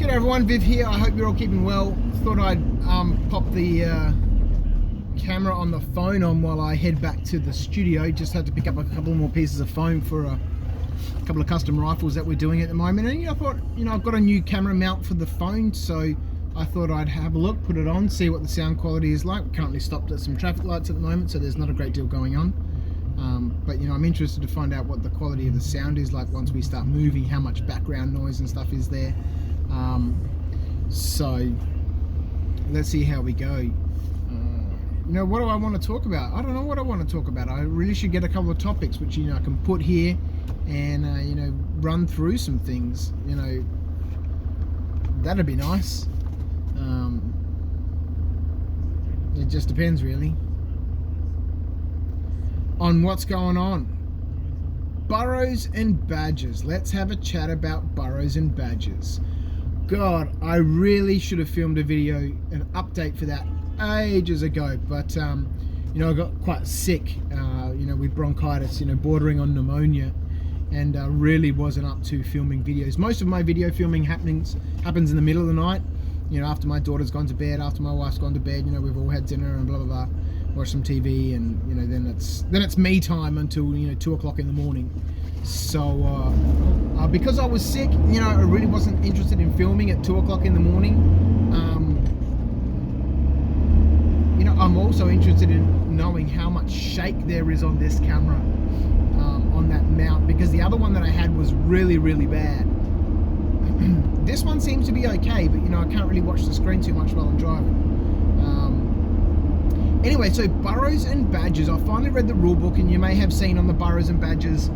G'day everyone, Viv here. I hope you're all keeping well. Thought I'd pop the camera on the phone on while I head back to the studio. Just had to pick up a couple more pieces of foam for a couple of custom rifles that we're doing at the moment. And I thought, I've got a new camera mount for the phone, so I thought I'd have a look, put it on, see what the sound quality is like. We're currently stopped at some traffic lights at the moment, so there's not a great deal going on. But I'm interested to find out what the quality of the sound is like once we start moving, how much background noise and stuff is there. So let's see how we go. What do I want to talk about? I don't know what I want to talk about. I really should get a couple of topics which I can put here and run through some things. That'd be nice. It just depends really on what's going on. Burrows and Badgers. Let's have a chat about Burrows and Badgers. God, I really should have filmed a video, an update for that ages ago, but I got quite sick, with bronchitis, bordering on pneumonia, and really wasn't up to filming videos. Most of my video filming happens in the middle of the night, after my daughter's gone to bed, after my wife's gone to bed, we've all had dinner and blah blah blah, watch some TV, and then it's me time until 2 o'clock in the morning. So because I was sick, I really wasn't interested in filming at 2 o'clock in the morning. I'm also interested in knowing how much shake there is on this camera, on that mount, because the other one that I had was really, really bad. This one seems to be okay, but I can't really watch the screen too much while I'm driving. Anyway, so Burrows and Badgers. I finally read the rulebook, and you may have seen on the Burrows and Badgers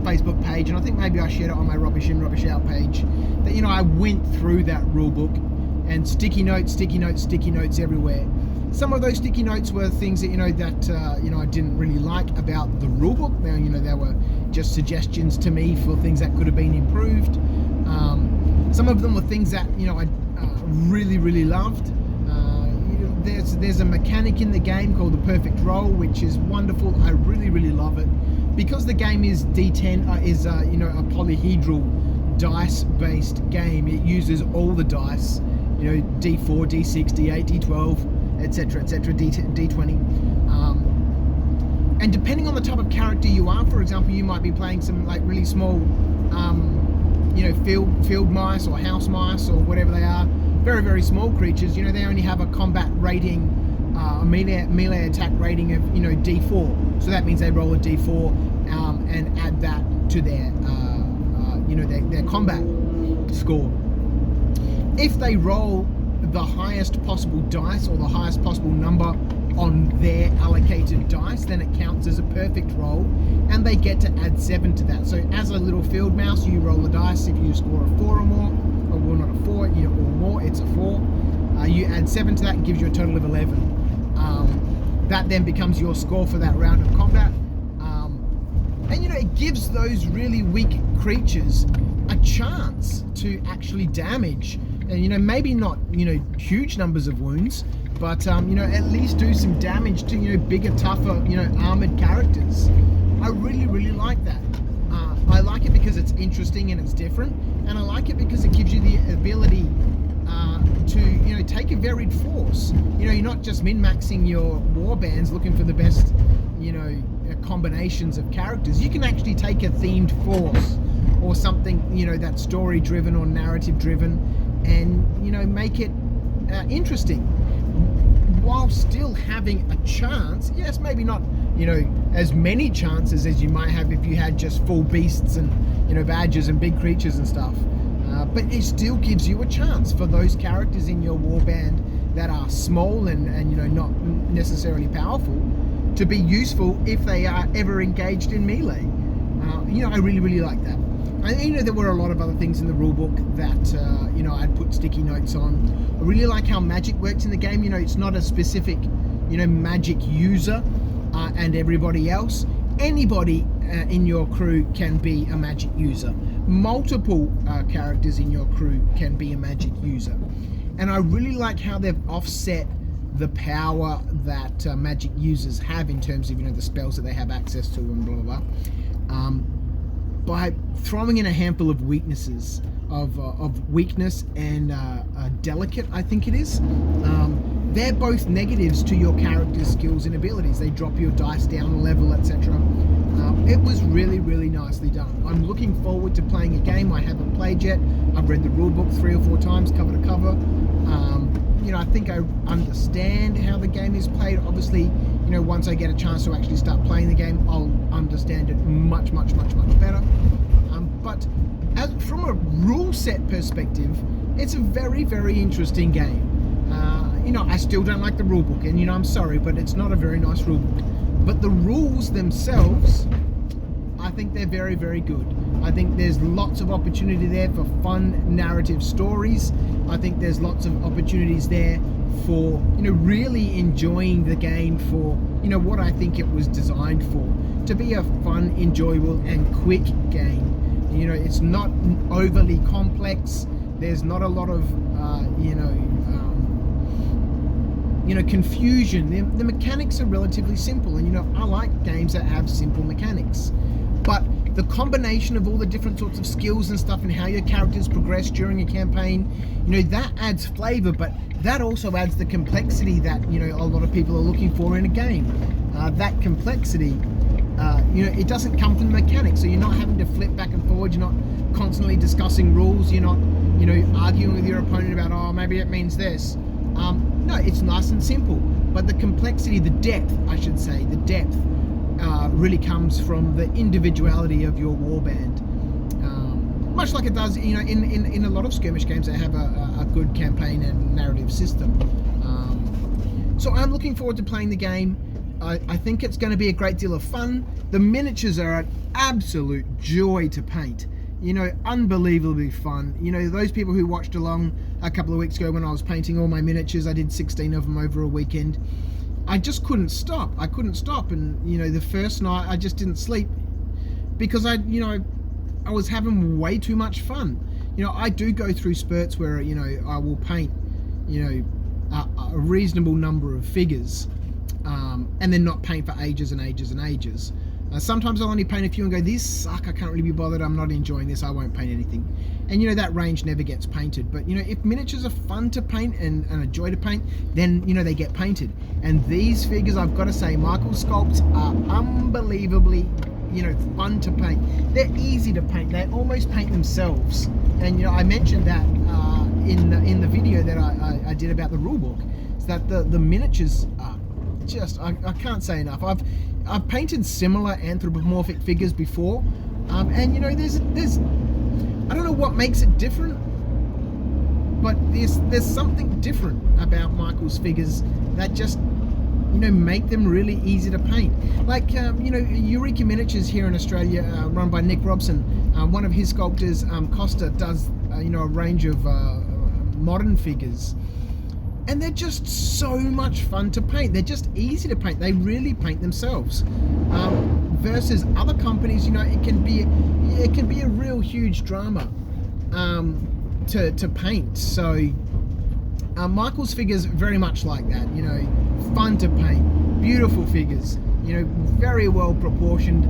Facebook page, and I think maybe I shared it on my Rubbish In, Rubbish Out page, that I went through that rulebook, and sticky notes everywhere. Some of those sticky notes were things that I didn't really like about the rulebook. Now they were just suggestions to me for things that could have been improved. Some of them were things that I really loved. There's a mechanic in the game called the perfect roll, which is wonderful. I really love it, because the game is D10 is a polyhedral dice based game. It uses all the dice, D4, D6, D8, D12, etc, D20, and depending on the type of character you are, for example, you might be playing some really small field mice or house mice or whatever they are, very small creatures. They only have a combat rating, a melee attack rating of D4, so that means they roll a D4 and add that to their their combat score. If they roll the highest possible dice, or the highest possible number on their allocated dice, then it counts as a perfect roll, and they get to add 7 to that. So as a little field mouse, you roll the dice. If you score a 4 or more, or well, not a 4 or more, it's a 4. You add 7 to that, and gives you a total of 11. That then becomes your score for that round of combat. And it gives those really weak creatures a chance to actually damage, and maybe not huge numbers of wounds, but at least do some damage to bigger, tougher, armored characters. I really like that. I like it because it's interesting and it's different, and I like it because it gives you the ability to take a varied force. You're not just min-maxing your war bands looking for the best combinations of characters. You can actually take a themed force or something that's story driven or narrative driven, and make it interesting, while still having a chance. Yes, maybe not as many chances as you might have if you had just full beasts and badgers and big creatures and stuff, but it still gives you a chance for those characters in your warband that are small and not necessarily powerful to be useful if they are ever engaged in melee. I really like that. And there were a lot of other things in the rulebook that I'd put sticky notes on. I really like how magic works in the game. It's not a specific magic user and everybody else. Anybody in your crew can be a magic user. Multiple characters in your crew can be a magic user. And I really like how they've offset the power that magic users have in terms of the spells that they have access to and blah blah blah, by throwing in a handful of weaknesses of weakness and delicate, I think it is. They're both negatives to your character's skills and abilities. They drop your dice down a level, etc. It was really, really nicely done. I'm looking forward to playing a game I haven't played yet. I've read the rule book 3 or 4 times, cover to cover. I think I understand how the game is played. Obviously, once I get a chance to actually start playing the game, I'll understand it much, much, much, much better. But from a rule set perspective, it's a very, very interesting game. I still don't like the rule book, and I'm sorry, but it's not a very nice rule book. But the rules themselves, I think they're very, very good. I think there's lots of opportunity there for fun narrative stories. I think there's lots of opportunities there for really enjoying the game for what I think it was designed for, to be a fun, enjoyable and quick game. It's not overly complex. There's not a lot of confusion. The mechanics are relatively simple, and I like games that have simple mechanics. But the combination of all the different sorts of skills and stuff and how your characters progress during a campaign, that adds flavor, but that also adds the complexity that a lot of people are looking for in a game. That complexity, it doesn't come from the mechanics, so you're not having to flip back and forward. You're not constantly discussing rules. You're not arguing with your opponent about, oh, maybe it means this. No, it's nice and simple, but the complexity, the depth, I should say, the depth really comes from the individuality of your warband. Much like it does, in a lot of skirmish games that have a good campaign and narrative system. So I'm looking forward to playing the game. I think it's going to be a great deal of fun. The miniatures are an absolute joy to paint. Unbelievably fun. Those people who watched along a couple of weeks ago when I was painting all my miniatures, I did 16 of them over a weekend. I just couldn't stop. I couldn't stop. And, the first night I just didn't sleep because I was having way too much fun. I do go through spurts where, I will paint, a reasonable number of figures, and then not paint for ages and ages and ages. Sometimes I'll only paint a few and go, these suck, I can't really be bothered, I'm not enjoying this, I won't paint anything. And that range never gets painted. But if miniatures are fun to paint and a joy to paint, then they get painted. And these figures, I've got to say, Michael's sculpts are unbelievably fun to paint. They're easy to paint, they almost paint themselves. And I mentioned that in the video that I did about the rulebook, is that the miniatures are just, I can't say enough. I've painted similar anthropomorphic figures before, and there's I don't know what makes it different, but there's something different about Michael's figures that just make them really easy to paint. Like Eureka Miniatures here in Australia, run by Nick Robson. One of his sculptors, Costa, does a range of modern figures. And they're just so much fun to paint. They're just easy to paint. They really paint themselves. Versus other companies, it can be a real huge drama to paint. So Michael's figures very much like that. Fun to paint, beautiful figures. Very well proportioned.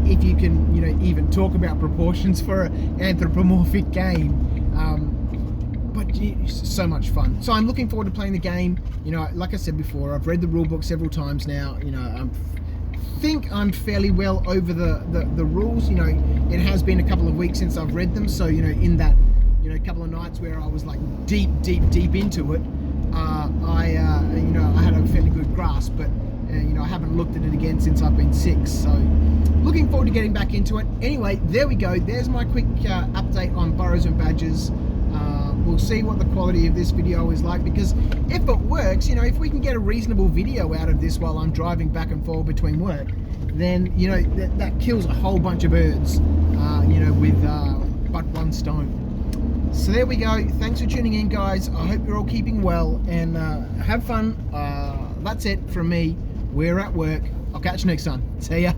If you can, even talk about proportions for an anthropomorphic game. But so much fun. So I'm looking forward to playing the game. Like I said before, I've read the rulebook several times now. I think I'm fairly well over the rules. It has been a couple of weeks since I've read them, so in that couple of nights where I was like deep into it, I had a fairly good grasp, but I haven't looked at it again since I've been sick. So looking forward to getting back into it. Anyway, there we go. There's my quick update on Burrows and Badgers. We'll see what the quality of this video is like, because if it works, if we can get a reasonable video out of this while I'm driving back and forth between work, then that kills a whole bunch of birds with but one stone. So there we go. Thanks for tuning in, guys. I hope you're all keeping well and have fun. That's it from me. We're at work. I'll catch you next time. See ya.